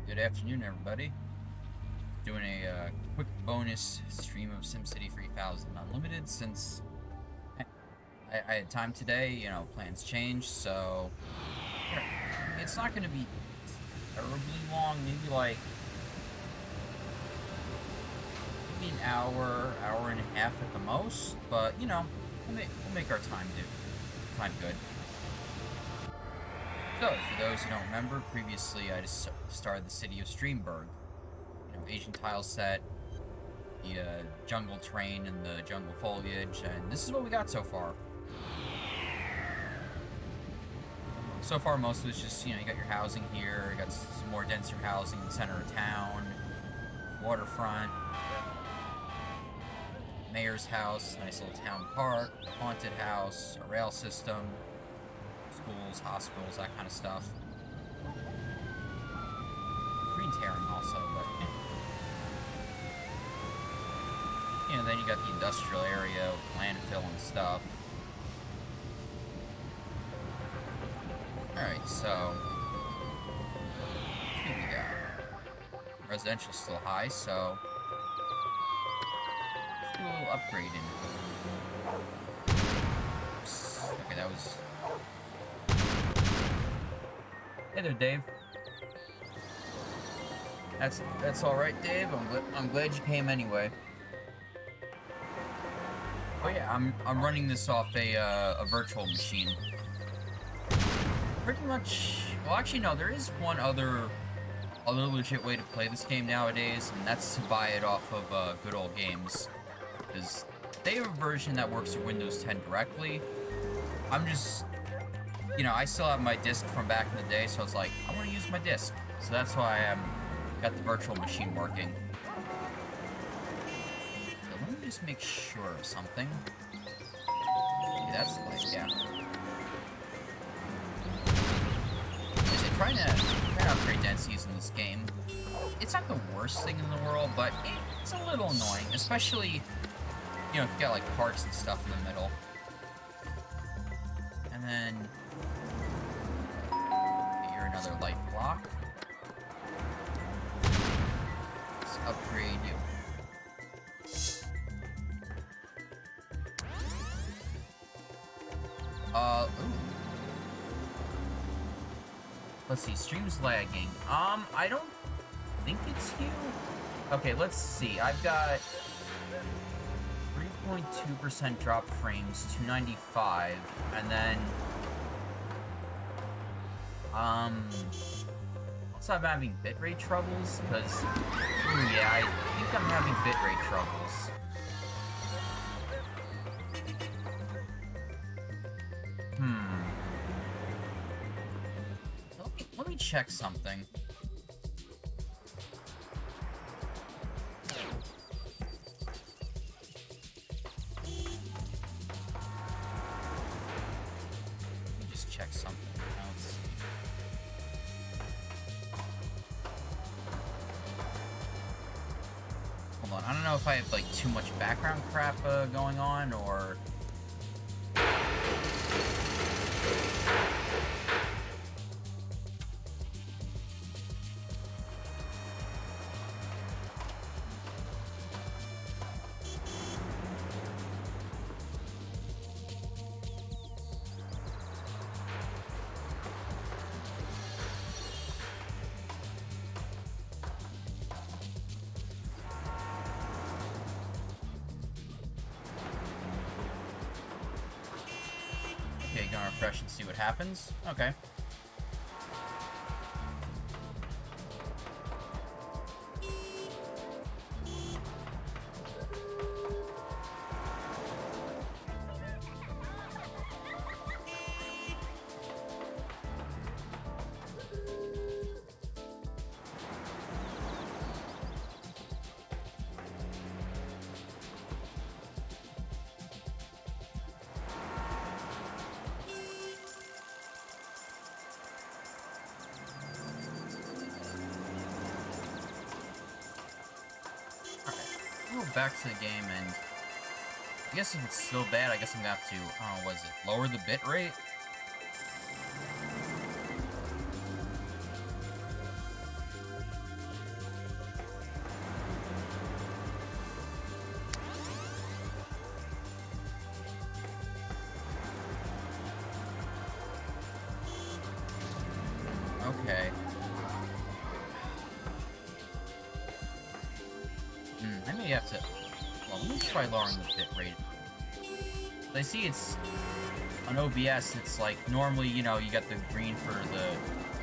Good afternoon, everybody. Doing a quick bonus stream of SimCity 3000 Unlimited since I had time today. You know, plans changed, so it's not going to be terribly long. Maybe like an hour, hour and a half at the most. But you know, we'll make our time good. So, for those who don't remember, previously I just started the city of Streamberg. You know, Asian tile set, the jungle terrain and the jungle foliage, and this is what we got so far. So far, most of it's just, you know, you got your housing here, you got some more denser housing in the center of town, waterfront, mayor's house, nice little town park, haunted house, a rail system, schools, hospitals, that kind of stuff. Green tearing also, but you know, then you got the industrial area with landfill and stuff. Alright, so what we got? Residential's still high, so let's do a little upgrading. Oops. Okay, that was... Hey there, Dave. That's all right, Dave. I'm glad you came anyway. Oh yeah, I'm running this off a virtual machine. Pretty much. Well, actually, no. There is one other legit way to play this game nowadays, and that's to buy it off of Good Old Games, because they have a version that works with Windows 10 directly. I'm just, you know, I still have my disc from back in the day, so I was like, I want to use my disc. So that's why I got the virtual machine working. So let me just make sure of something. Okay, that's like, yeah. Trying to upgrade densities in this game. It's not the worst thing in the world, but it's a little annoying, especially, you know, if you got like parks and stuff in the middle. And then you're another light block. Let's upgrade you. Ooh. Let's see, stream's lagging. I don't think it's you. Okay, let's see. I've got 3.2% drop frames, 295, and then I'm having bitrate troubles, because, ooh, yeah, I think I'm having bitrate troubles. Let me check something. Let me just check something else. Hold on, I don't know if I have, like, too much background crap going on, or... Okay, gonna refresh and see what happens. Okay. Go back to the game, and I guess if it's still bad, I guess I'm gonna have to, what is it, lower the bit rate? Okay. I may have to... Well, let me try lowering the bit rate. I see it's... On OBS, it's like, normally, you know, you got the green for the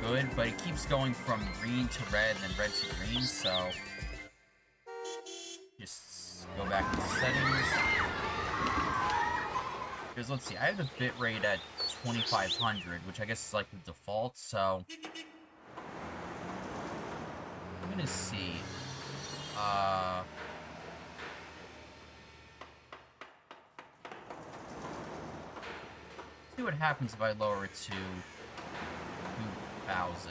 good, but it keeps going from green to red, and then red to green, so... Just go back to settings. Because, let's see, I have the bit rate at 2500, which I guess is like the default, so... I'm gonna see... See what happens if I lower it to 2000.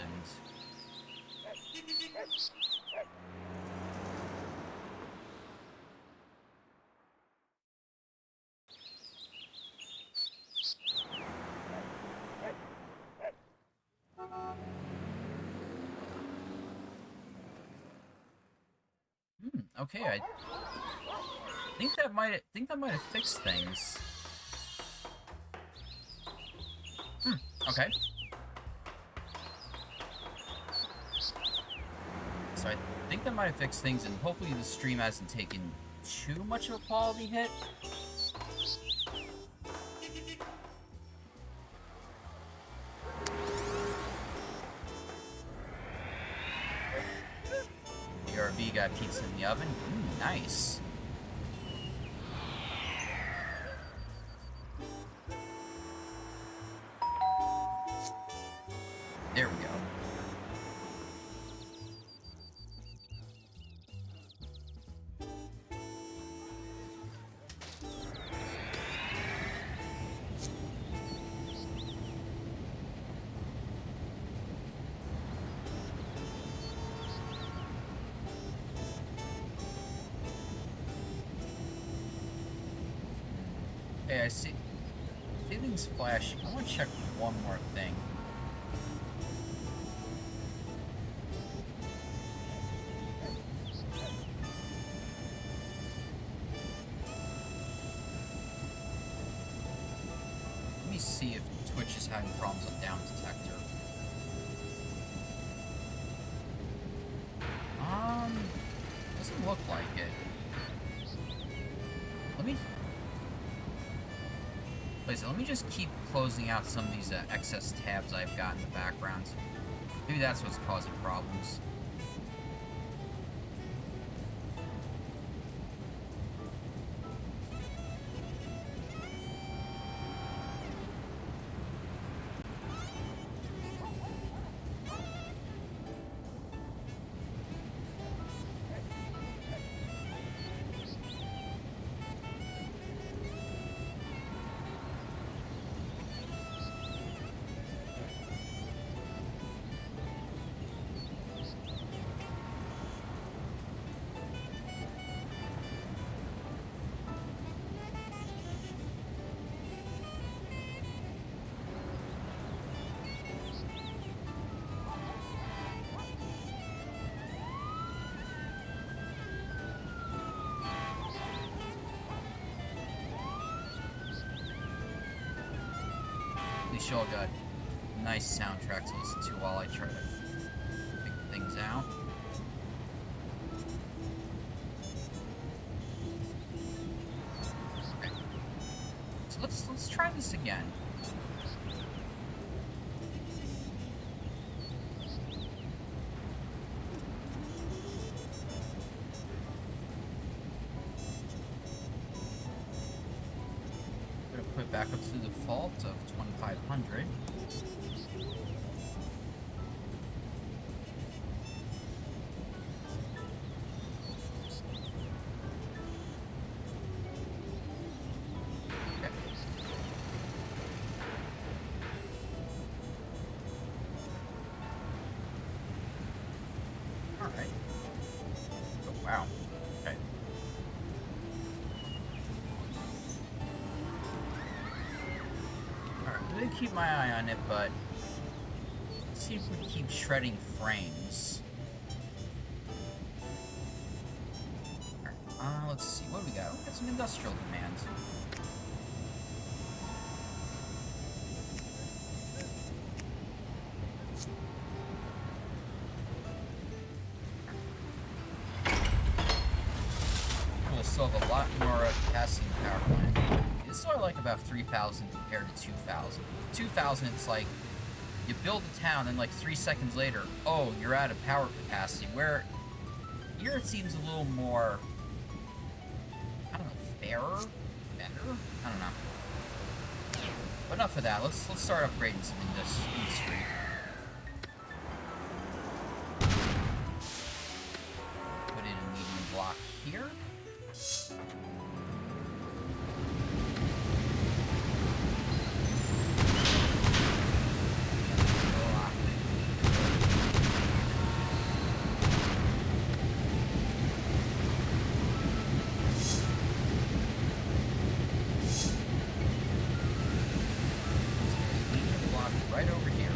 Okay, I think that might have fixed things. Okay. So I think that might have fixed things, and hopefully the stream hasn't taken too much of a quality hit. BRB got pizza in the oven. Nice. There we go. Hey, I see things flashing. I want to check one more thing. Let me see if Twitch is having problems with down detector. Doesn't look like it. Let me just keep closing out some of these excess tabs I've got in the background. Maybe that's what's causing problems. We sure got a nice soundtrack to listen to while I try to figure things out. Okay. So let's try this again. Put it back up to the default of 2500. Okay. All right. Oh wow. Okay. I'm gonna keep my eye on it, but let's see if we keep shredding frames. Alright, let's see, what do we got? We got some industrial demands. We'll still have a lot more capacity in the power plant. This is what I like about 3000 compared to 2000. 2000, it's like, you build a town and like 3 seconds later, oh, you're out of power capacity. Where here it seems a little more, I don't know, fairer? Better? I don't know. But enough of that. Let's start upgrading some industry. Put in a medium block here. Right over here.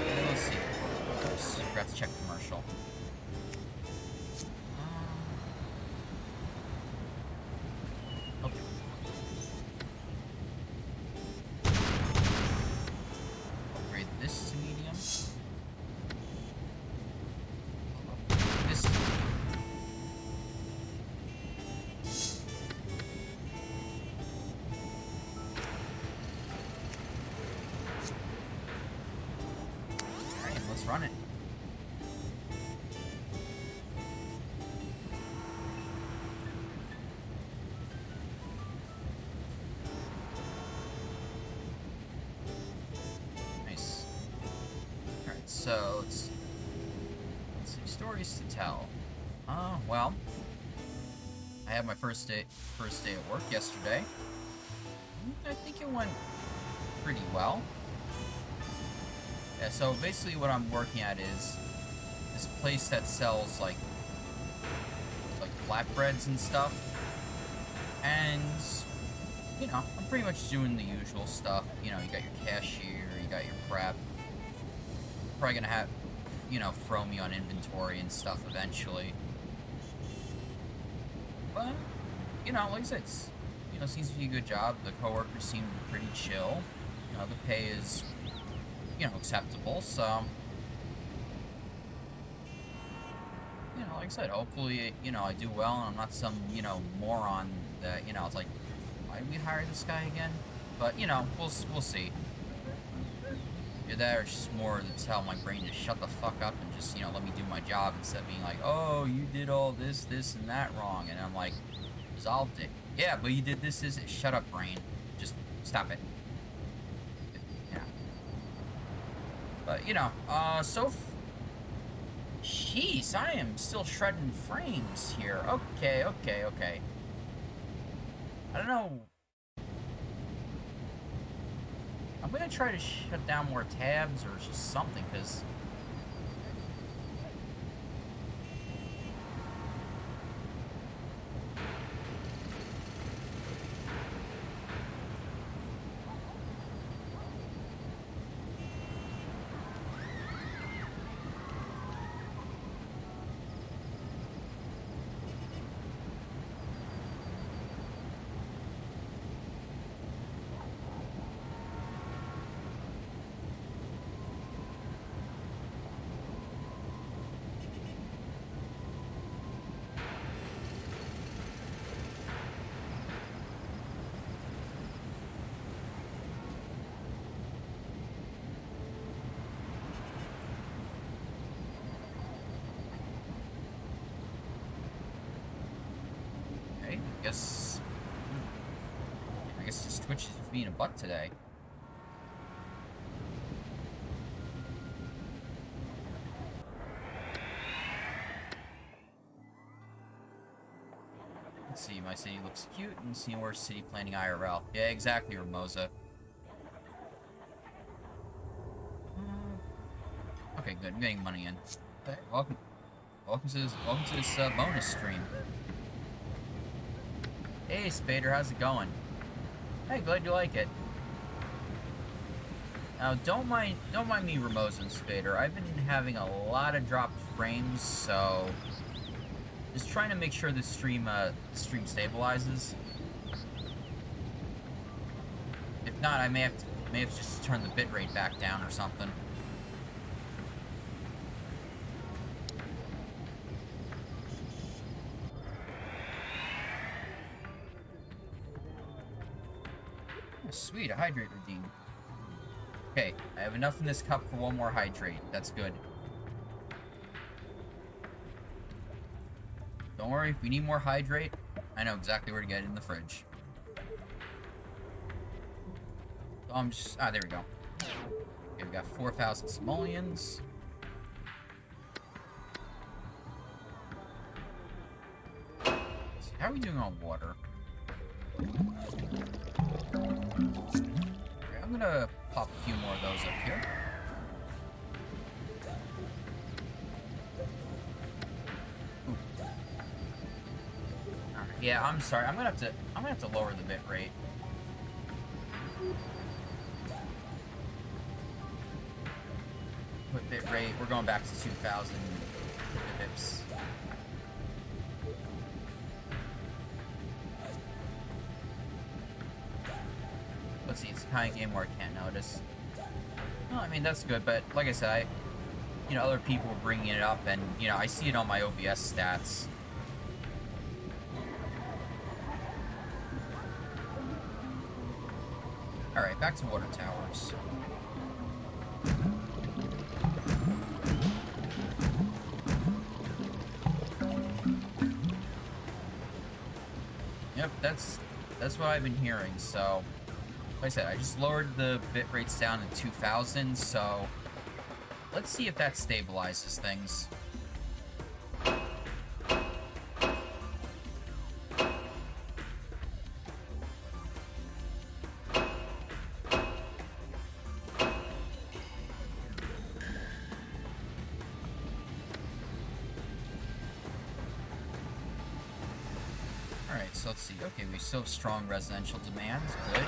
And let's see. Oops, forgot to check commercial. Okay. Upgrade this to medium. This to medium. Alright, let's run it. Nice. Alright, so let's see, stories to tell. Well, I had my first day at work yesterday. I think it went pretty well. Yeah, so basically what I'm working at is this place that sells like flatbreads and stuff. And you know, I'm pretty much doing the usual stuff. You know, you got your cashier, you got your prep. Probably gonna have, you know, throw me on inventory and stuff eventually. But, you know, like I said, it's, you know, seems to be a good job. The coworkers seem pretty chill. You know, the pay is, you know, acceptable, so like I said, hopefully, you know, I do well and I'm not some, you know, moron that, you know, it's like, why did we hire this guy again? But, you know, we'll see. Either that or it's just more to tell my brain to shut the fuck up and just, you know, let me do my job instead of being like, oh, you did all this, this, and that wrong. And I'm like, resolved it. Yeah, but you did this, shut up, brain. Just stop it. Yeah. But, you know, jeez, I am still shredding frames here. Okay. I don't know. I'm gonna try to shut down more tabs or just something, because... I guess just Twitch is being a butt today. Let's see, my city looks cute, and see more city planning IRL. Yeah, exactly, Ramosa. Okay, good. I'm getting money in. Hey, welcome to this bonus stream. Hey, Spader, how's it going? Hey, glad you like it. Now, don't mind me, Ramosa and Spader. I've been having a lot of dropped frames, so just trying to make sure the stream stabilizes. If not, I may have to just turn the bitrate back down or something. Sweet, a hydrate redeemed. Okay, I have enough in this cup for one more hydrate. That's good. Don't worry, if we need more hydrate, I know exactly where to get it in the fridge. So I'm just... there we go. Okay, we got 4,000 simoleons. How are we doing on water? Okay, I'm gonna pop a few more of those up here. Ooh. Yeah, I'm sorry. I'm gonna have to lower the bit rate. With bit rate, we're going back to 2,000 bips. Let's see, it's the kind of game where I can't notice. Well, I mean, that's good, but like I said, you know, other people were bringing it up, and, you know, I see it on my OBS stats. Alright, back to water towers. Yep, that's what I've been hearing, so... Like I said, I just lowered the bit rates down to 2,000, so let's see if that stabilizes things. Alright, so let's see. Okay, we still have strong residential demand. Good.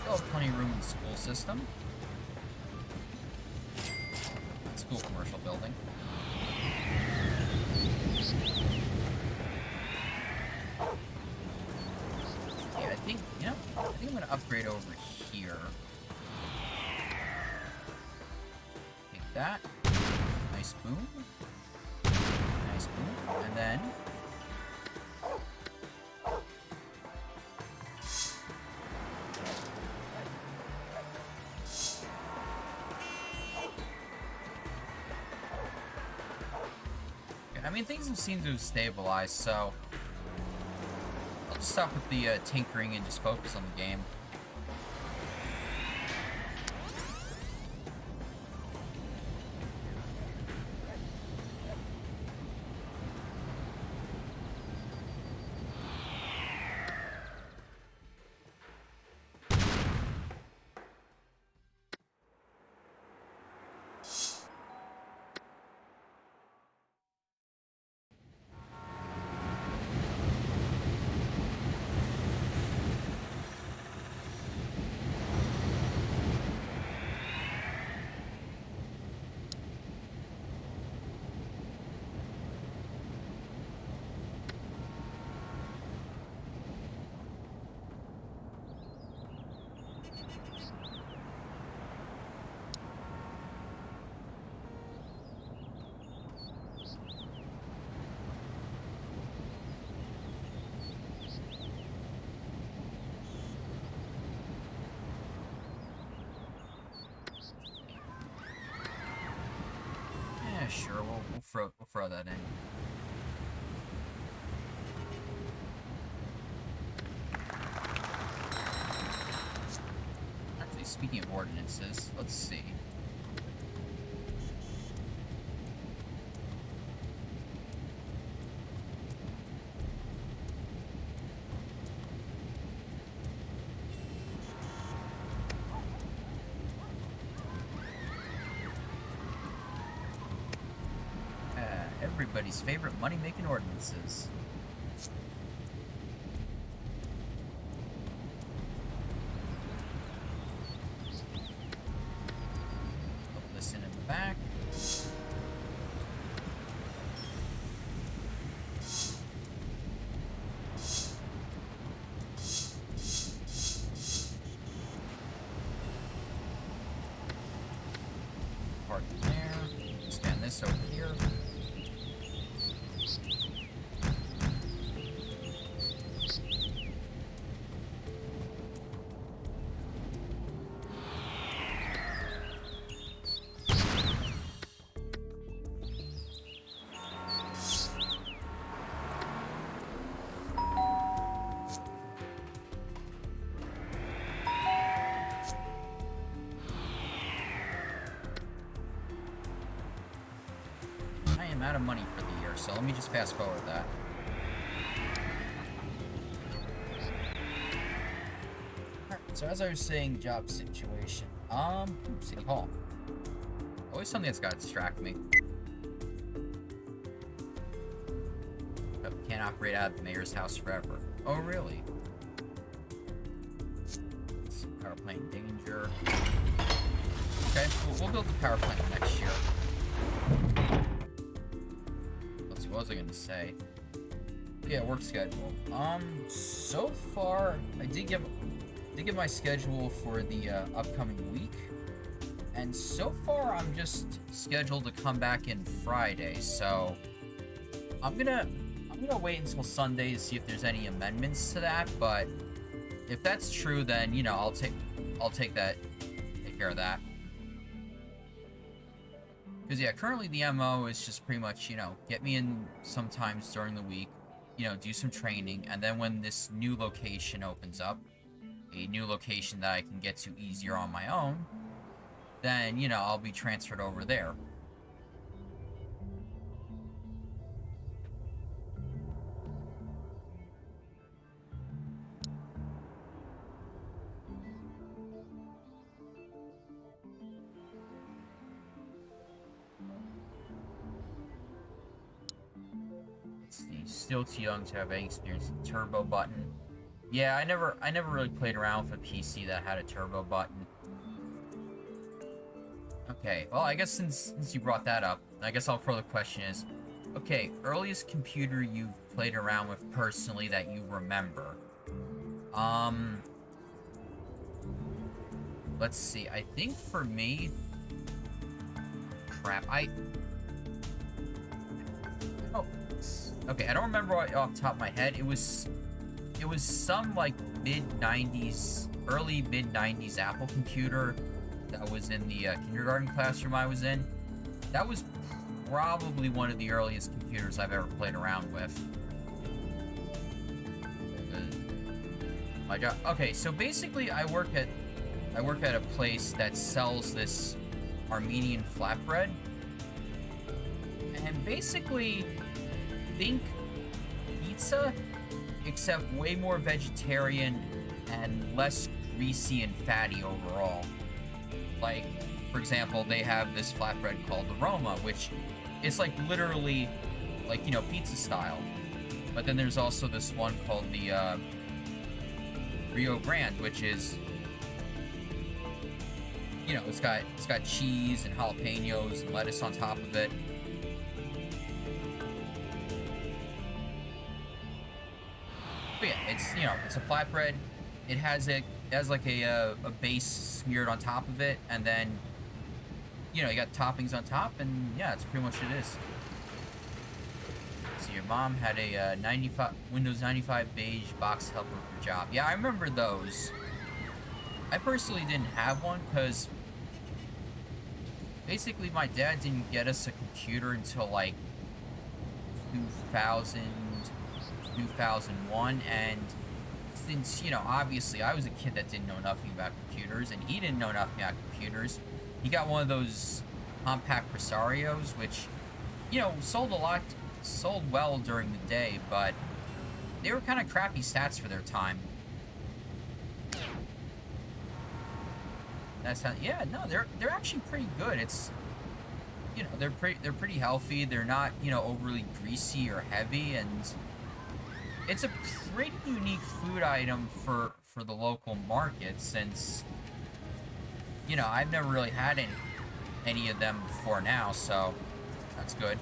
Still have plenty of room in the school system. School commercial building. Yeah, I think I'm gonna upgrade over here. Take that. Nice boom. then... I mean, things seem to have stabilized, so... I'll just stop with the tinkering and just focus on the game. Sure, we'll throw that in. Actually, speaking of ordinances, let's see. Everybody's favorite money-making ordinances. Put this in the back. Park there. Stand this over here. Out of money for the year, so let me just fast forward that. Alright, so as I was saying, job situation. City Hall. Always something that's gotta distract me. But can't operate out of the mayor's house forever. Oh, really? Power plant in danger. Okay, we'll build the power plant next year. What was I gonna say? Yeah, work schedule. So far, I did give my schedule for the upcoming week, and so far I'm just scheduled to come back in Friday. So I'm gonna wait until Sunday to see if there's any amendments to that. But if that's true, then you know I'll take care of that. Because, yeah, currently the MO is just pretty much, you know, get me in sometimes during the week, you know, do some training, and then when this new location opens up, a new location that I can get to easier on my own, then, you know, I'll be transferred over there. Still too young to have any experience with the turbo button. Yeah, I never really played around with a PC that had a turbo button. Okay, well, I guess since you brought that up, I guess I'll throw the question is, okay, earliest computer you've played around with personally that you remember? Let's see, I think for me... Crap, oh, Okay, I don't remember off the top of my head. It was some like mid 90s, early mid 90s Apple computer that was in the kindergarten classroom I was in. That was probably one of the earliest computers I've ever played around with. My job. Okay, so basically I work at a place that sells this Armenian flatbread. And basically think pizza, except way more vegetarian and less greasy and fatty overall. Like, for example, they have this flatbread called the Roma, which is like literally like, you know, pizza style. But then there's also this one called the Rio Grande, which is, you know, it's got cheese and jalapenos and lettuce on top of it. But yeah, it's, you know, it's a flatbread. It has like a base smeared on top of it, and then, you know, you got toppings on top, and yeah, that's pretty much it is. So your mom had a Windows 95 beige box helper for job. Yeah, I remember those. I personally didn't have one because basically my dad didn't get us a computer until like 2000, 2001, and since, you know, obviously I was a kid that didn't know nothing about computers, and he didn't know nothing about computers, he got one of those compact Presarios, which, you know, sold well during the day, but they were kind of crappy stats for their time. That's how, yeah, no, they're actually pretty good. It's, you know, they're pretty healthy. They're not, you know, overly greasy or heavy, and it's a pretty unique food item for the local market, since, you know, I've never really had any of them before now, so that's good.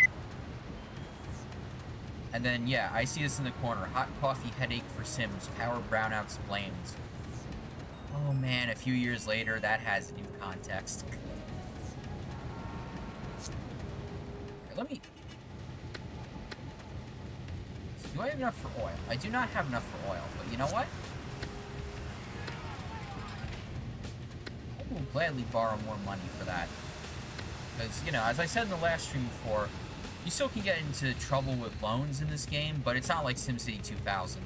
And then, yeah, I see this in the corner. Hot coffee headache for Sims. Power brownouts blamed. Oh man, a few years later, that has new context. Let me... Do I have enough for oil? I do not have enough for oil, but you know what? I will gladly borrow more money for that. Because, you know, as I said in the last stream before, you still can get into trouble with loans in this game, but it's not like SimCity 2000.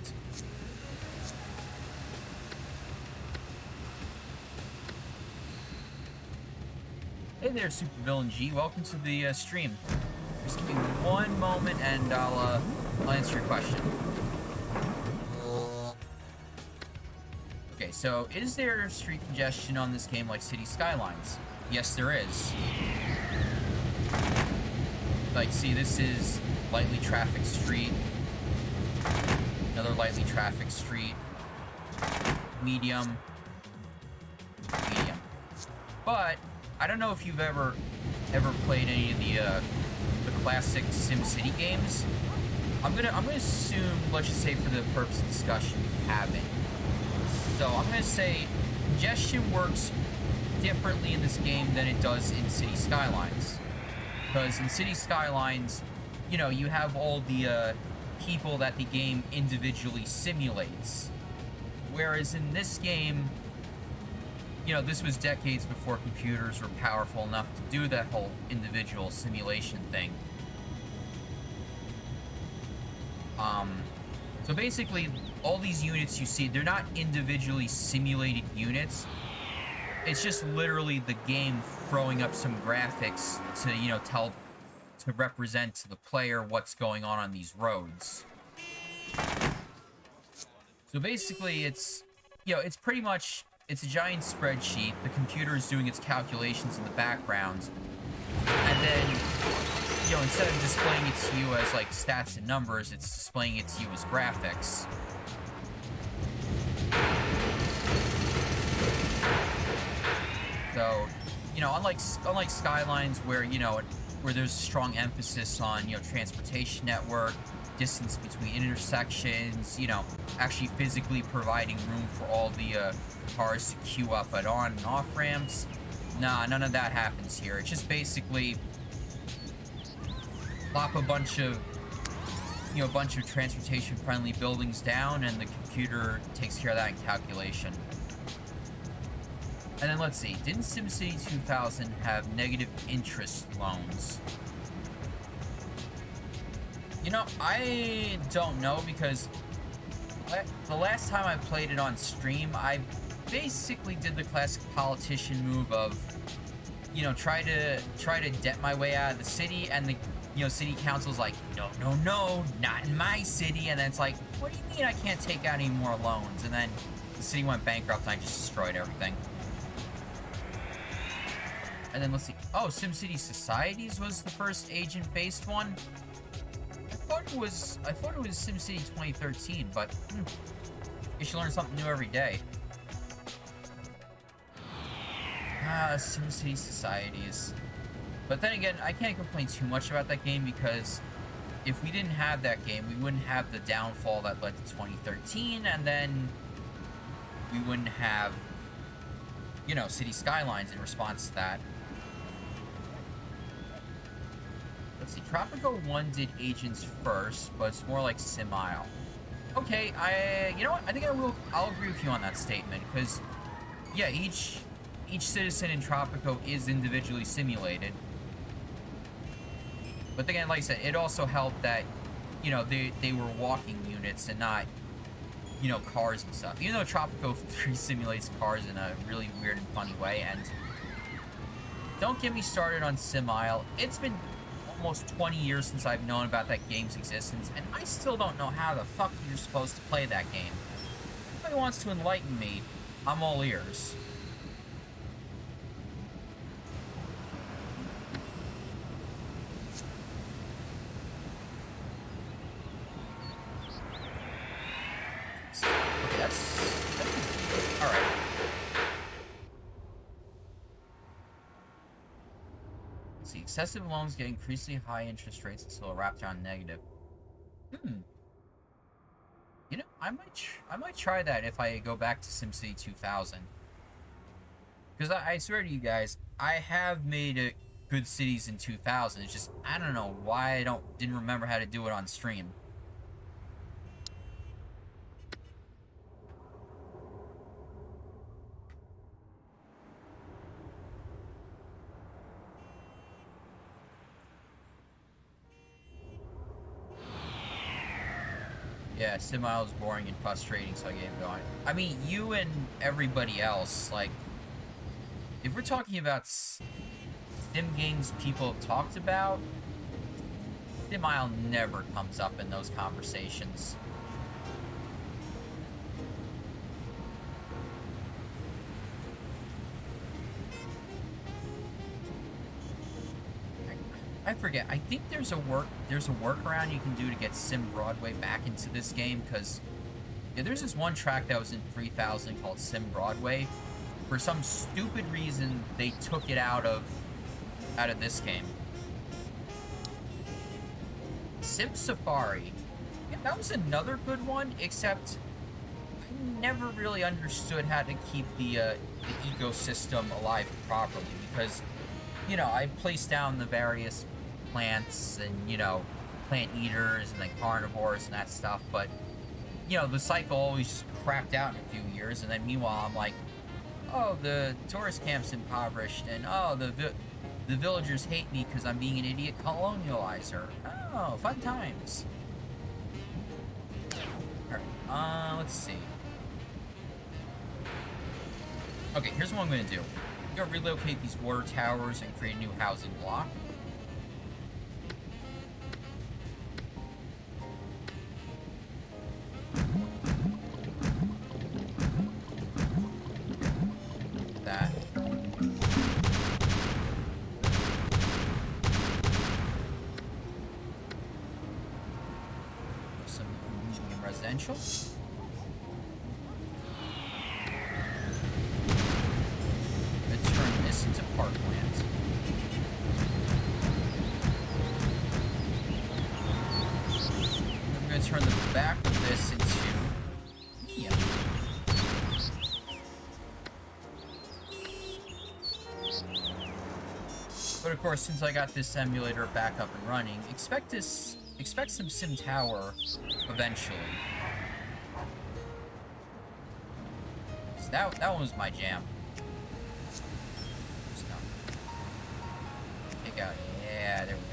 Hey there, Supervillain G. Welcome to the stream. Just give me one moment and I'll answer your question. Okay, so is there street congestion on this game like City Skylines? Yes, there is. Like, see, this is lightly trafficked street. Another lightly trafficked street. Medium. Medium. But I don't know if you've ever played any of the classic SimCity games. I'm gonna assume, let's just say for the purpose of discussion, you haven't. So I'm gonna say congestion works differently in this game than it does in City Skylines. Because in City Skylines, you know, you have all the people that the game individually simulates. Whereas in this game, you know, this was decades before computers were powerful enough to do that whole individual simulation thing. So basically, all these units you see, they're not individually simulated units. It's just literally the game throwing up some graphics to, you know, to represent to the player what's going on these roads. So basically, it's, you know, it's pretty much, it's a giant spreadsheet. The computer is doing its calculations in the background. And then, you know, instead of displaying it to you as, like, stats and numbers, it's displaying it to you as graphics. So, you know, unlike Skylines, where, you know, where there's a strong emphasis on, you know, transportation network, distance between intersections, you know, actually physically providing room for all the cars to queue up at on and off ramps. Nah, none of that happens here. It's just basically plop a bunch of a bunch of transportation-friendly buildings down, and the computer takes care of that in calculation. And then let's see, didn't SimCity 2000 have negative interest loans? I don't know, because the last time I played it on stream, I basically did the classic politician move of, try to debt my way out of the city, and the city council's like, no, not in my city, and then it's like, what do you mean I can't take out any more loans? And then the city went bankrupt, and I just destroyed everything. And then let's see. Oh, SimCity Societies was the first agent-based one. I thought it was SimCity 2013, but you should learn something new every day. SimCity Societies. But then again, I can't complain too much about that game, because if we didn't have that game, we wouldn't have the downfall that led to 2013, and then we wouldn't have, City Skylines in response to that. Let's see, Tropico 1 did agents first, but it's more like SimIsle. Okay, you know what? I think I'll agree with you on that statement, because, yeah, each citizen in Tropico is individually simulated. But again, like I said, it also helped that, they were walking units and not, cars and stuff. Even though Tropico 3 simulates cars in a really weird and funny way, and don't get me started on SimIsle. It's been almost 20 years since I've known about that game's existence, and I still don't know how the fuck you're supposed to play that game. If anybody wants to enlighten me, I'm all ears. Okay, that's alright. See, excessive loans get increasingly high interest rates until a wrapped around negative. I might try that if I go back to SimCity 2000. Because I swear to you guys, I have made good cities in 2000. It's just, I don't know why I didn't remember how to do it on stream. Yeah, SimIsle is boring and frustrating, so I get going. I mean, you and everybody else, like, if we're talking about sim games people have talked about, SimIsle never comes up in those conversations. I forget. I think there's a workaround you can do to get Sim Broadway back into this game, because there's this one track that was in 3000 called Sim Broadway. For some stupid reason, they took it out of this game. Sim Safari. Yeah, that was another good one, except I never really understood how to keep the ecosystem alive properly, because I placed down the various plants and, plant eaters and then carnivores and that stuff, but, the cycle always just crapped out in a few years, and then meanwhile I'm like, oh, the tourist camp's impoverished, and oh, the villagers hate me because I'm being an idiot colonializer. Oh, fun times. Alright, let's see. Okay, here's what I'm gonna do. I'm gonna relocate these water towers and create a new housing block. That. Some medium residential. Into parkland. I'm going to turn the back of this into medium. But of course, since I got this emulator back up and running, expect expect some Sim Tower eventually. So that one was my jam. No. Take out. Yeah, there we go.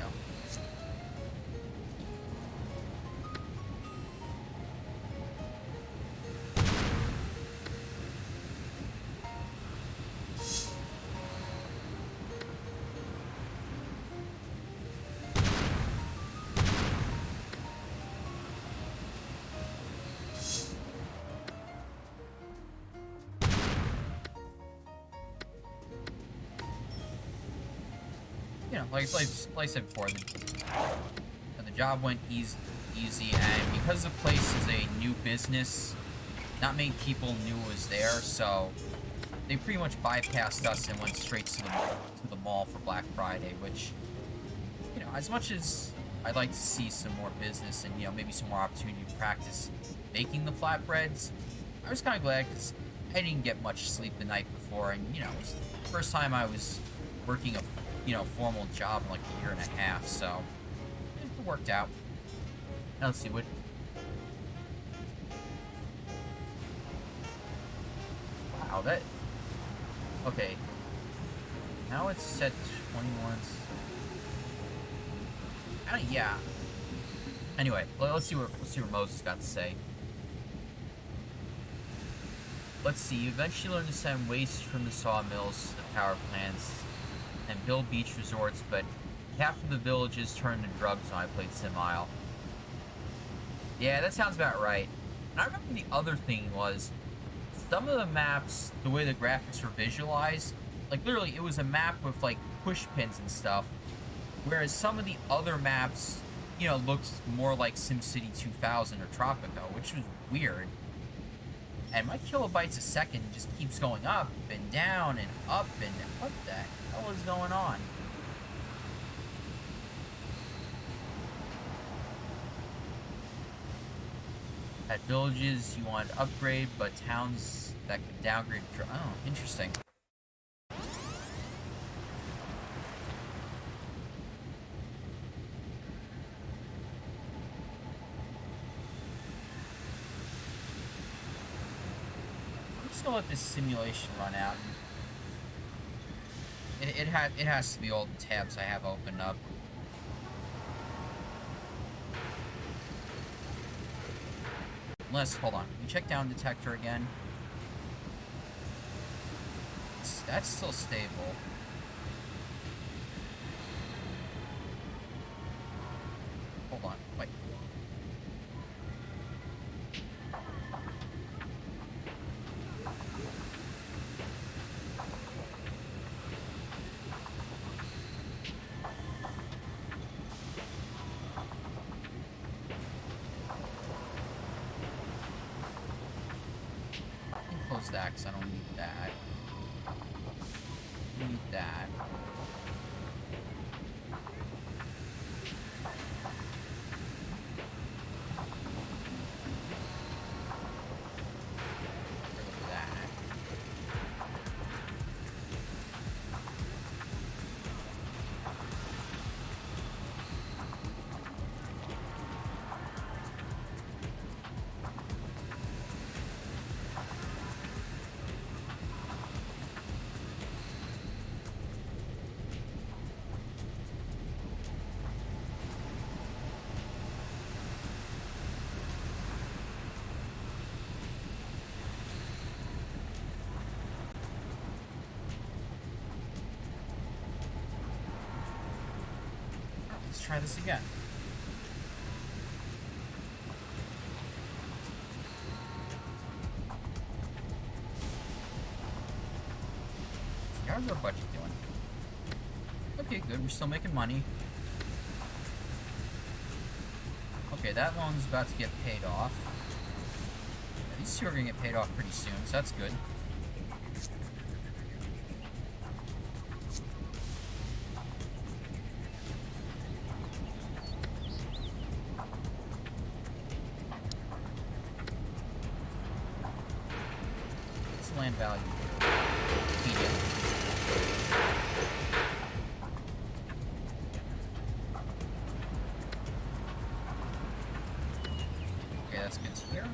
You know, like I said before, the job went easy, and because the place is a new business, not many people knew it was there, so they pretty much bypassed us and went straight to the mall for Black Friday, which, you know, as much as I'd like to see some more business and, you know, maybe some more opportunity to practice making the flatbreads, I was kind of glad because I didn't get much sleep the night before, and, you know, it was the first time I was working a, you know, formal job in like a year and a half, so it worked out. Now let's see what. Wow, that. Okay. Now it's set 21. Yeah. Anyway, let's see what Moses got to say. Let's see. You eventually learn to send waste from the sawmills to the power plants and build beach resorts, but half of the villages turned to drugs when I played Sim Isle. Yeah, that sounds about right. And I remember the other thing was, some of the maps, the way the graphics were visualized, like literally it was a map with like push pins and stuff, whereas some of the other maps, you know, looked more like SimCity 2000 or Tropico, which was weird. And my kilobytes a second just keeps going up and down and up and down. What the hell is going on? At villages, you want to upgrade, but towns that can downgrade. Oh, interesting. I'm just gonna let this simulation run out. It has to be all the tabs I have opened up. Unless, hold on, we check down detector again. That's still stable. Hold on, wait. Close that because I don't need that. I need that. Let's try this again. How's our budget doing? Okay, good. We're still making money. Okay, that loan's about to get paid off. Yeah, these two are gonna get paid off pretty soon, so that's good. What's the land value? Medium. that's good to hear.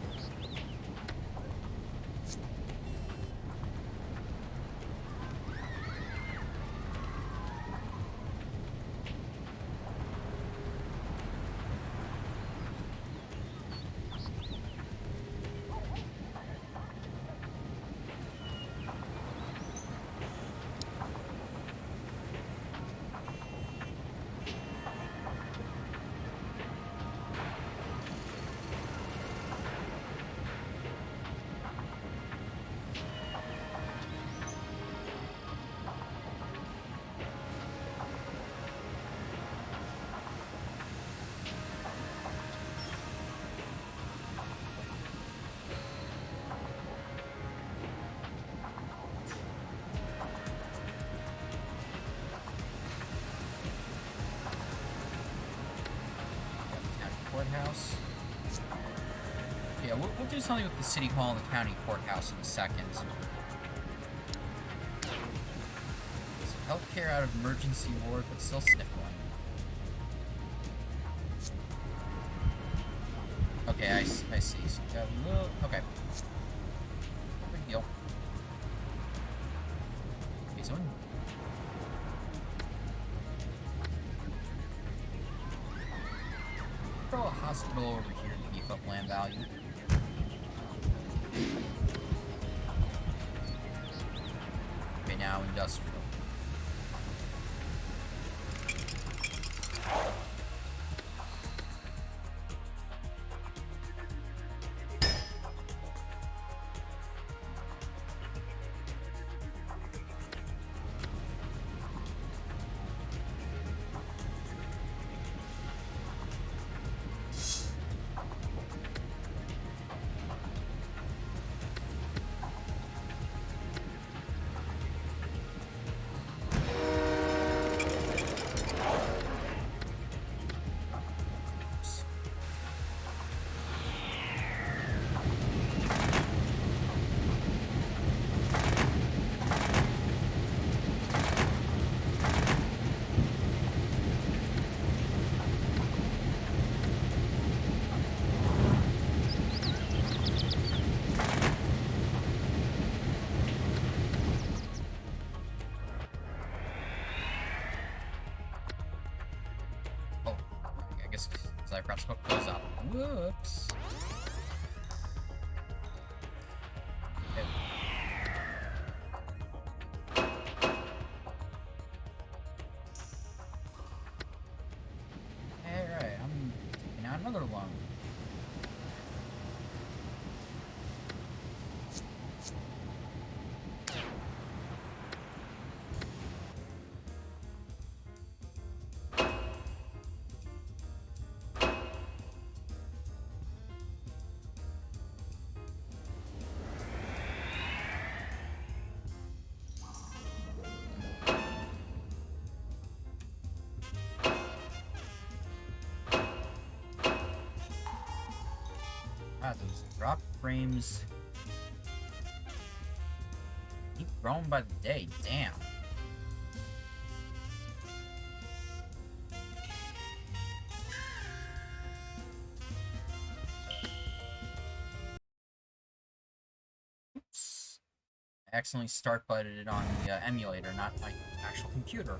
Courthouse. Yeah, we'll do something with the city hall and the county courthouse in a second. So healthcare out of emergency ward, but still sniffling. Okay, I see. So we got a little. Okay. No big deal. Okay, so throw a hospital over here to beef up land value. Okay, now industrial. I forgot to hook those up. Whoops. Okay. Alright, I'm taking out another loan. Those drop frames keep growing by the day. Damn. Oops. I accidentally start butted it on the emulator, not my actual computer.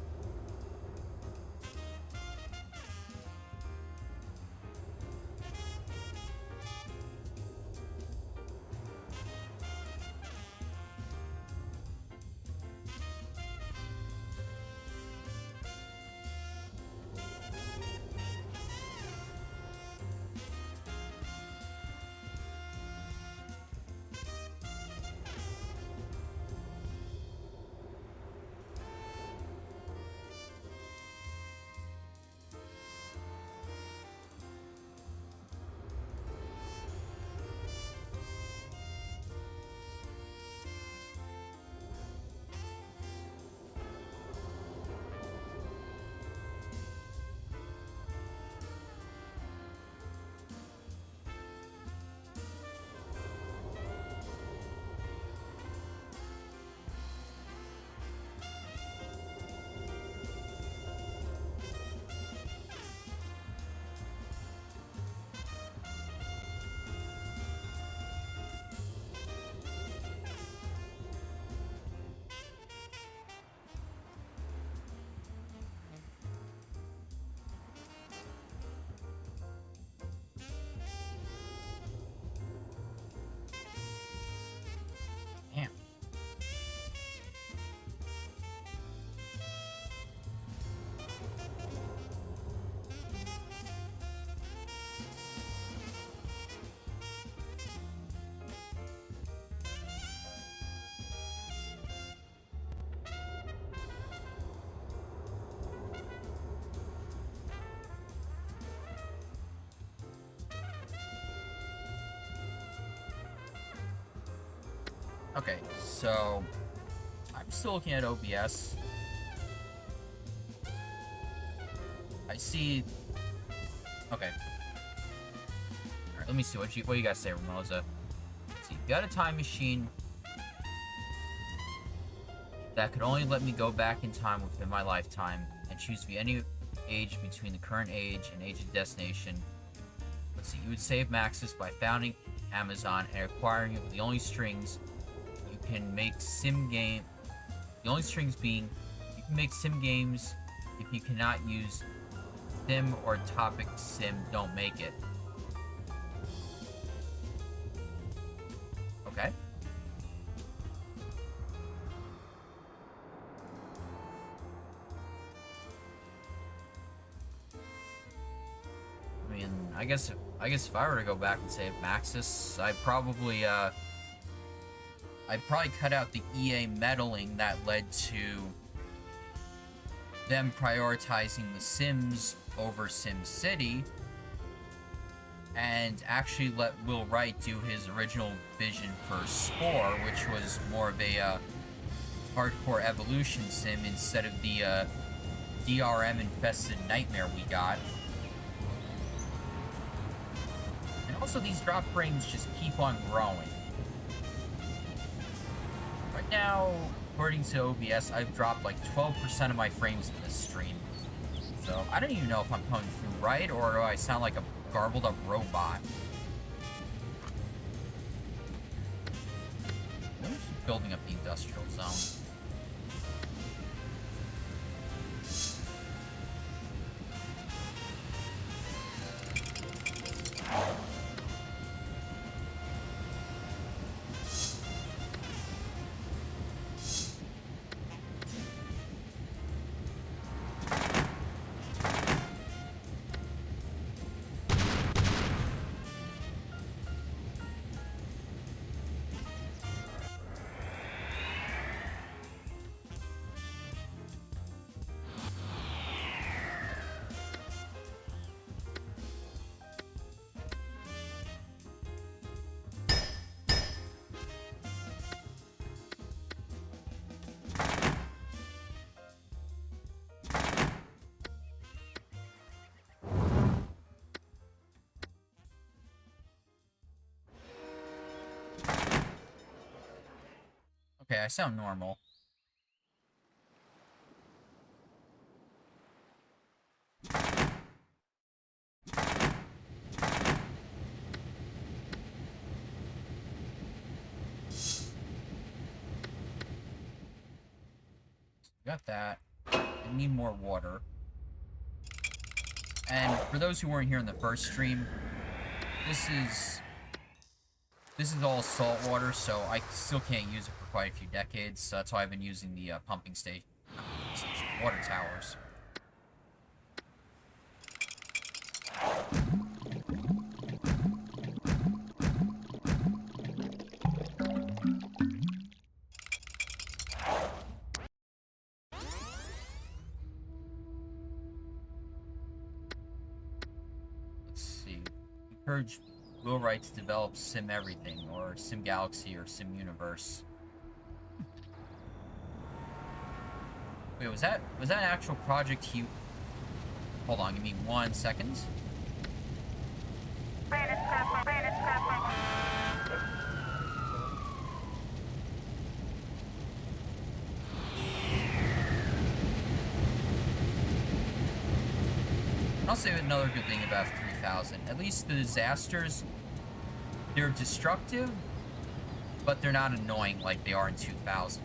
Okay, so I'm still looking at OBS. I see. Okay. All right, let me see what you guys say, Ramosa. Let's see. You got a time machine that could only let me go back in time within my lifetime and choose to be any age between the current age and age of destination. Let's see. You would save Maxis by founding Amazon and acquiring it with the only strings you can make sim game. The only strings being you can make sim games. If you cannot use sim or topic sim, don't make it. Okay. I mean, I guess if I were to go back and save Maxis, I'd probably cut out the EA meddling that led to them prioritizing The Sims over SimCity, and actually let Will Wright do his original vision for Spore, which was more of a hardcore evolution sim instead of the DRM-infested nightmare we got. And also, these drop frames just keep on growing. Right now, according to OBS, I've dropped like 12% of my frames in this stream. So, I don't even know if I'm coming through right, or do I sound like a garbled up robot. Let me keep building up the industrial zone. Okay, I sound normal. Got that. I need more water. And for those who weren't here in the first stream, this is all salt water, so I still can't use it for quite a few decades. So that's why I've been using the pumping station, water towers. Let's see. Encourage Will Wright to develop Sim Everything, or Sim Galaxy, or Sim Universe. Wait, was that an actual project he... Hold on, give me 1 second. I'll say another good thing about 3000. At least the disasters, they're destructive, but they're not annoying like they are in 2000.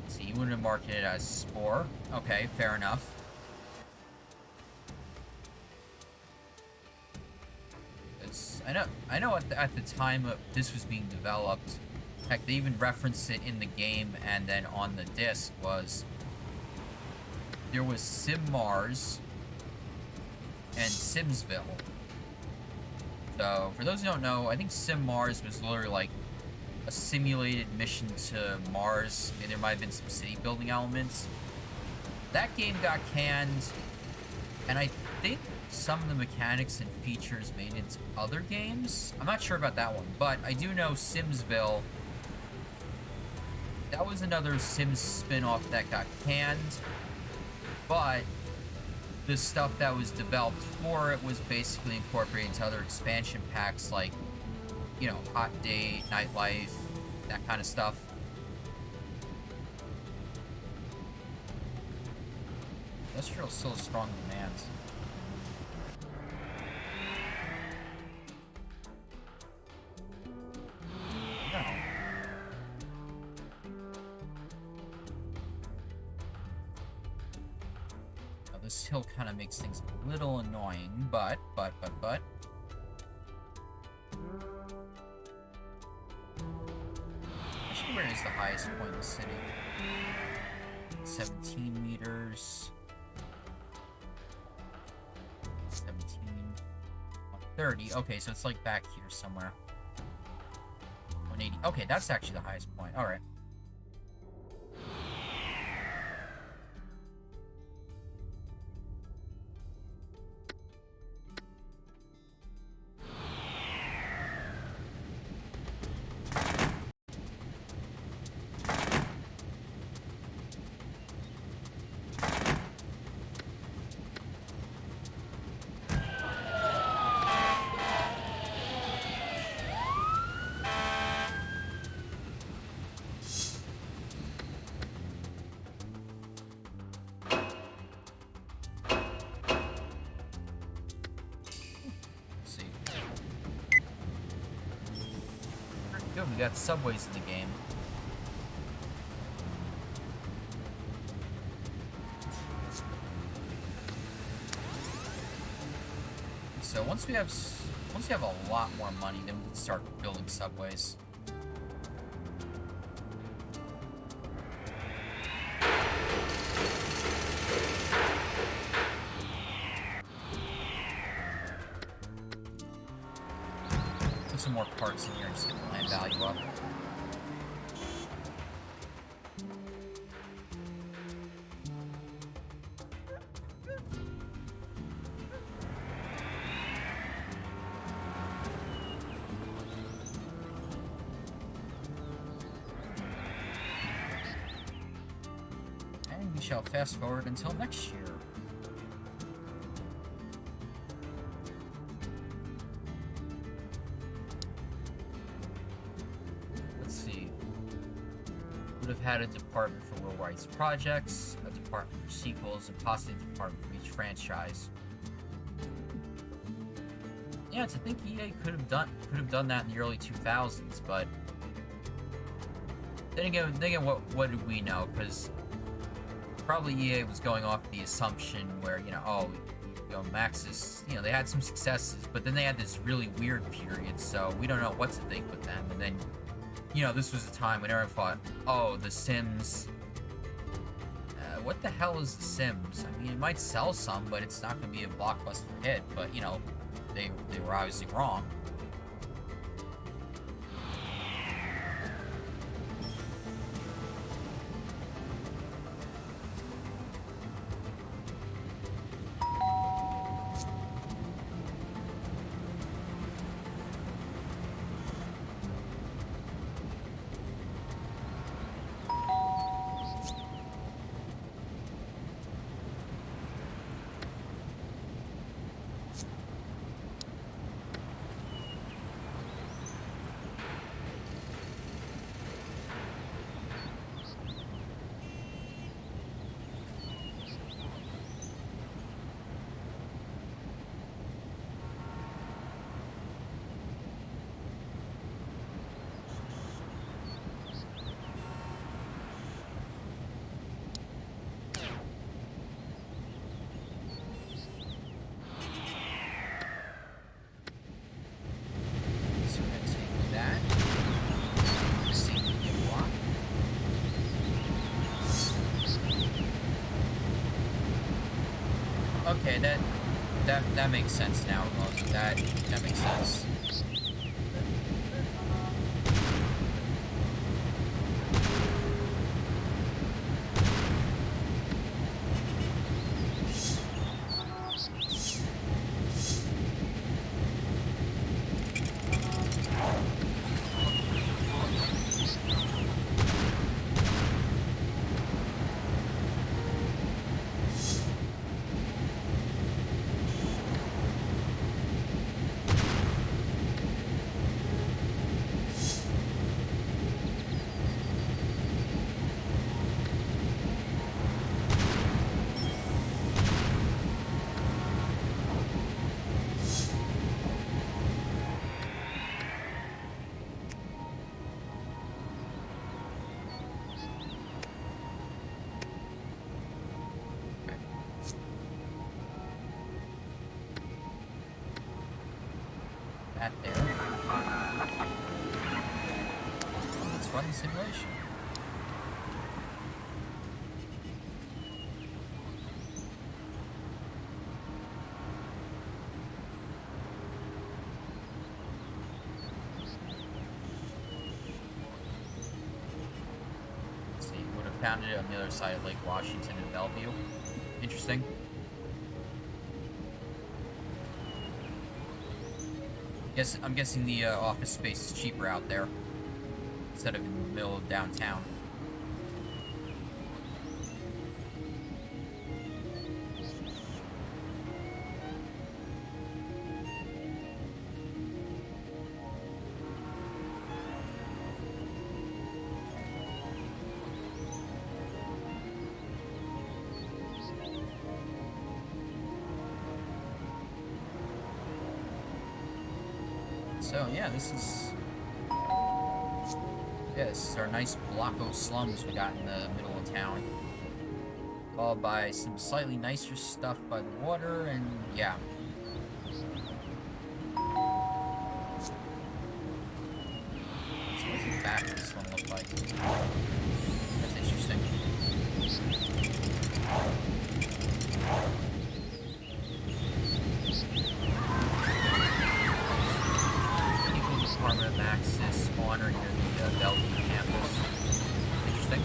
Let's see, you wouldn't have marketed it as Spore. Okay, fair enough. I know at the time this was being developed, heck, they even referenced it in the game and then on the disc, was there was Sim Mars and Simsville. So, for those who don't know, I think Sim Mars was literally like a simulated mission to Mars. I mean, there might have been some city building elements. That game got canned, And I think some of the mechanics and features made into other games. I'm not sure about that one, but I do know Simsville. That was another Sims spin-off that got canned, but the stuff that was developed for it was basically incorporated into other expansion packs like, you know, Hot Date, Nightlife, that kind of stuff. Industrial still has strong demands. No. Now, this hill kind of makes things a little annoying, but. Actually, where is the highest point in the city? 17 meters. 17. 130. Okay, so it's like back here somewhere. 180. Okay, that's actually the highest point. Alright. Good, we got subways in the game. So once we have a lot more money, then we can start building subways. Put some more parts in here and just get the land value up. And we shall fast forward until next year. Have had a department for World Rights projects, a department for sequels, and possibly a department for each franchise. Yeah, to think EA could have done that in the early 2000s, but then again, what did we know? Because probably EA was going off the assumption where, you know, oh, you know, Maxis, you know, they had some successes, but then they had this really weird period, so we don't know what to think with them. And then, you know, this was a time when everyone thought, oh, The Sims. What the hell is The Sims? I mean, it might sell some, but it's not going to be a blockbuster hit. But, you know, they were obviously wrong. Okay, that makes sense now, Ramon. That makes sense. that there. Let's run the simulation. Let's see, would have found it on the other side of Lake Washington in Bellevue. Interesting. I'm guessing the office space is cheaper out there instead of in the middle of downtown. So yeah, this is our nice block of slums we got in the middle of town, followed by some slightly nicer stuff by the water, and yeah. So what's the back of this one look like? That's interesting. Department of Access spawner near the Bellevue campus. Interesting.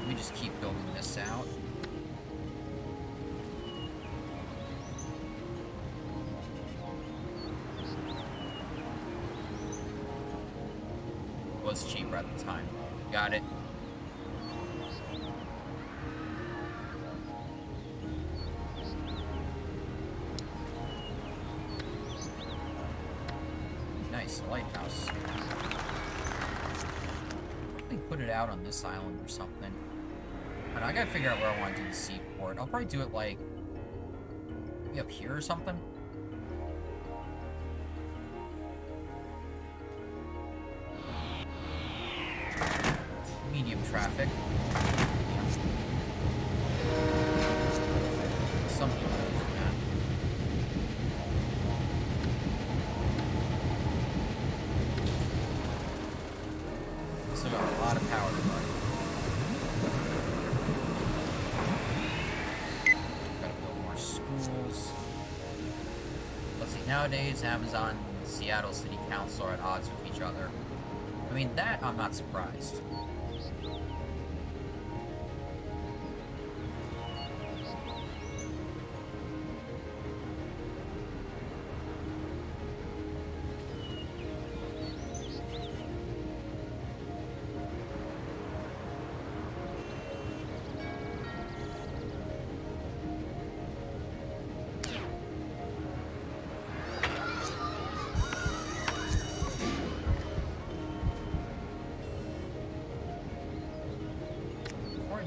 We just keep building this out. Was cheaper at the time. Got it. Nice lighthouse. Probably put it out on this island or something. I gotta figure out where I want to do the seaport. I'll probably do it like maybe up here or something. Medium traffic. Yeah. Some people are doing that. Still got a lot of power to run. Gotta build more schools. Let's see, nowadays Amazon and the Seattle City Council are at odds with each other. I mean, that I'm not surprised.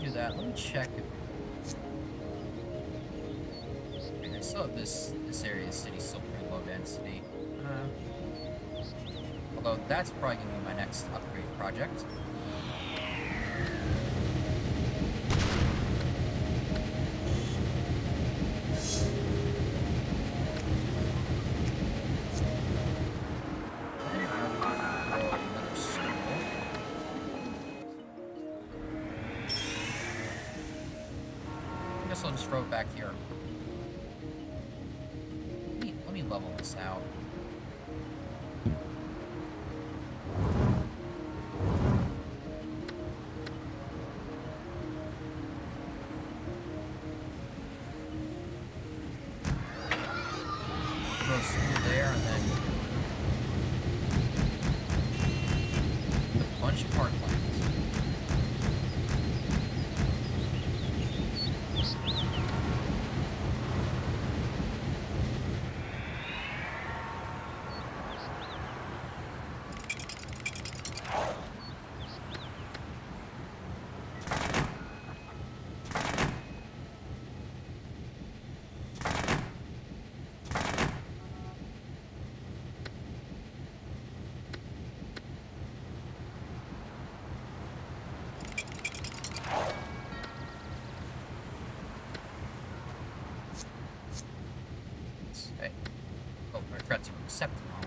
Do that. Let me check. I still have this area of the city still pretty low density. Although that's probably gonna be my next upgrade project. I'll just throw it back here. Let me level this out. Throw a school there, and then a bunch of parklands. forgot to accept them all.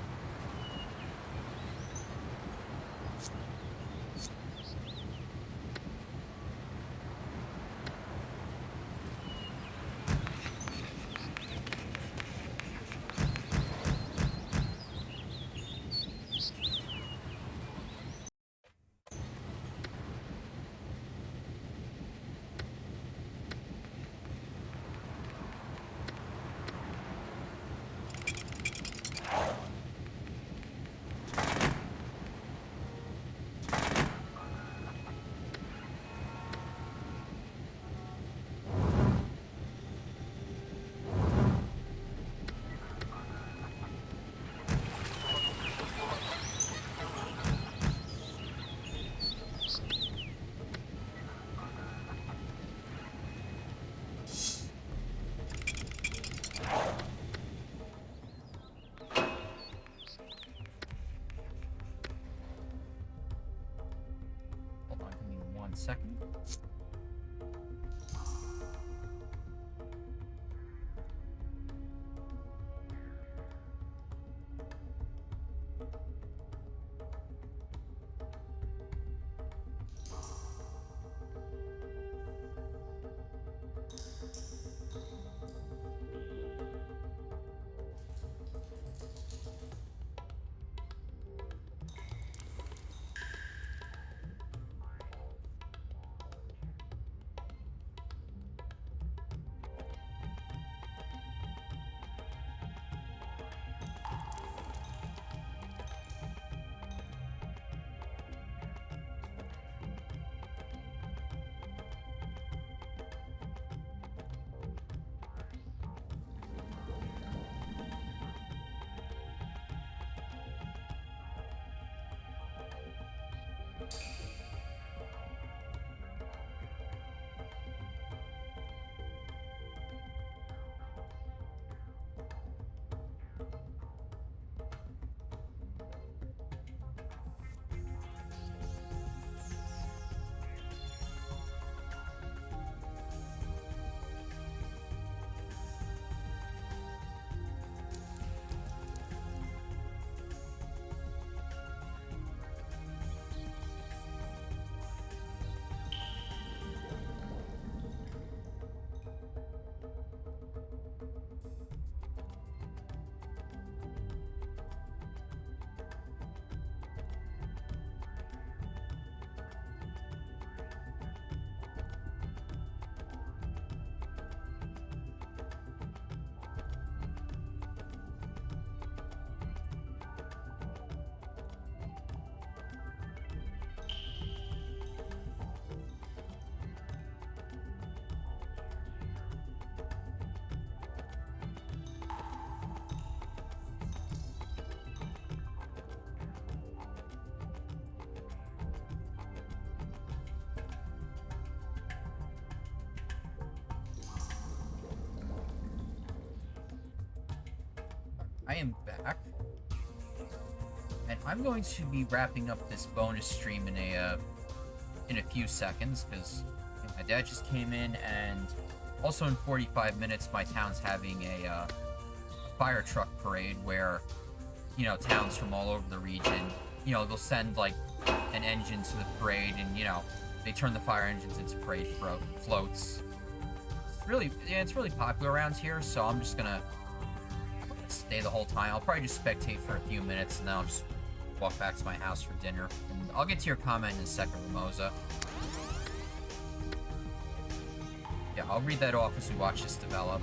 Hold on, give me 1 second. I am back, and I'm going to be wrapping up this bonus stream in a few seconds because my dad just came in, and also in 45 minutes my town's having a fire truck parade where towns from all over the region they'll send like an engine to the parade, and they turn the fire engines into parade floats. It's really popular around here, so I'm just gonna stay the whole time. I'll probably just spectate for a few minutes, and then I'll just walk back to my house for dinner. And I'll get to your comment in a second, Ramosa. Yeah, I'll read that off as we watch this develop.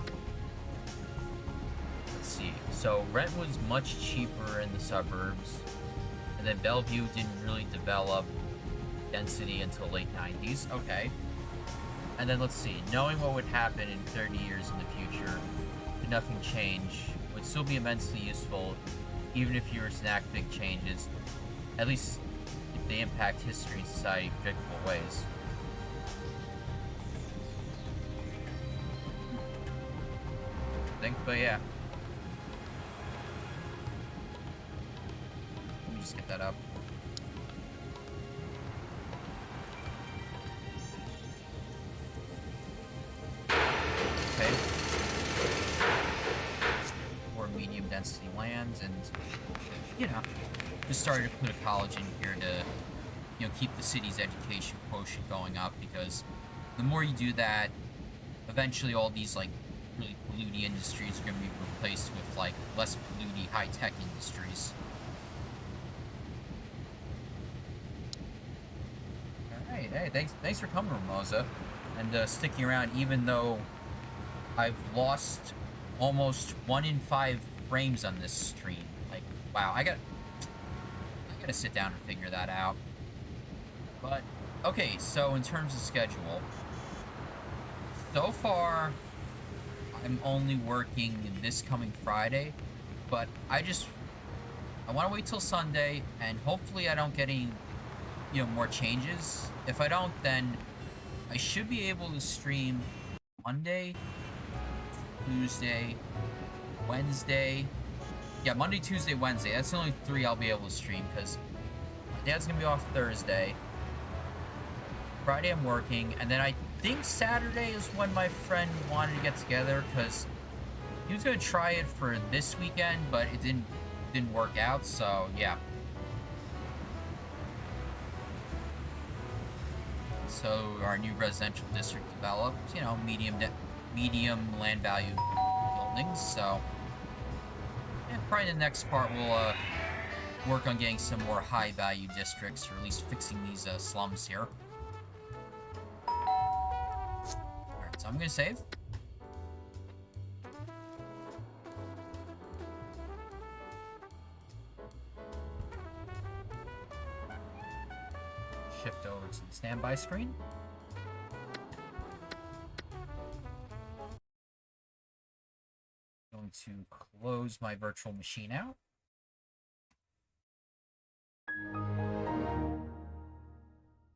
Let's see. So, rent was much cheaper in the suburbs, and then Bellevue didn't really develop density until late 90s. Okay. And then let's see. Knowing what would happen in 30 years in the future, could nothing change, would still be immensely useful, even if you were to enact big changes, at least if they impact history and society in predictable ways. But yeah. Let me just get that up. Okay. More medium density land. exams, and you know, just started to put a college in here to keep the city's education quotient going up, because the more you do that, eventually all these like really polluting industries are going to be replaced with like less polluting high-tech industries. All right, hey, thanks for coming, Ramosa, and sticking around, even though I've lost almost 1 in 5 frames on this stream. Like, wow, I gotta sit down and figure that out. But okay, so in terms of schedule, so far I'm only working this coming Friday, but I want to wait till Sunday, and hopefully I don't get any more changes. If I don't, then I should be able to stream Monday, Tuesday, Wednesday. Yeah, Monday, Tuesday, Wednesday. That's the only 3 I'll be able to stream, because my dad's gonna be off Thursday. Friday I'm working, and then I think Saturday is when my friend wanted to get together, because he was gonna try it for this weekend, but it didn't work out. So yeah. So our new residential district developed, medium land value buildings. So yeah, probably the next part we'll work on getting some more high value districts, or at least fixing these slums here. Alright, so I'm gonna save. Shift over to the standby screen. Going to close my virtual machine out.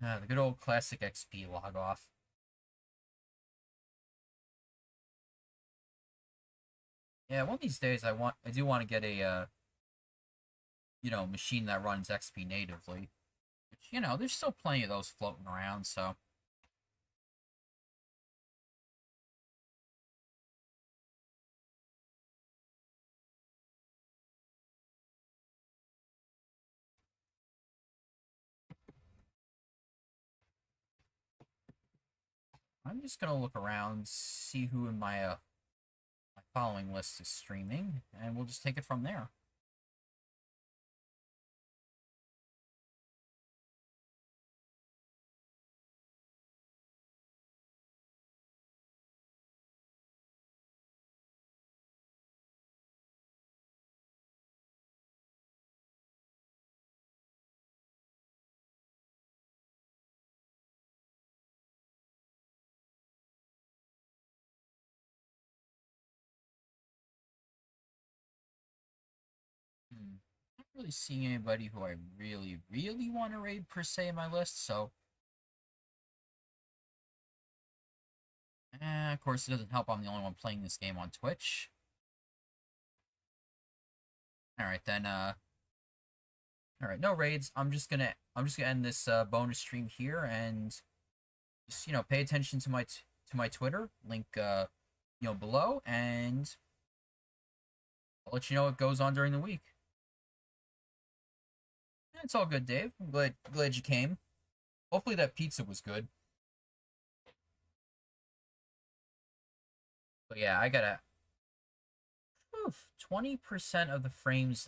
The good old classic XP log off. Yeah, one of these days I do want to get a machine that runs XP natively. Which, there's still plenty of those floating around, so I'm just gonna look around, see who in my following list is streaming, and we'll just take it from there. Not really seeing anybody who I really, really want to raid per se in my list, so of course it doesn't help I'm the only one playing this game on Twitch. Alright then, alright, no raids. I'm just gonna end this bonus stream here, and just pay attention to my Twitter link below, and I'll let you know what goes on during the week. It's all good, Dave. I'm glad you came. Hopefully that pizza was good. But yeah, I gotta 20% of the frames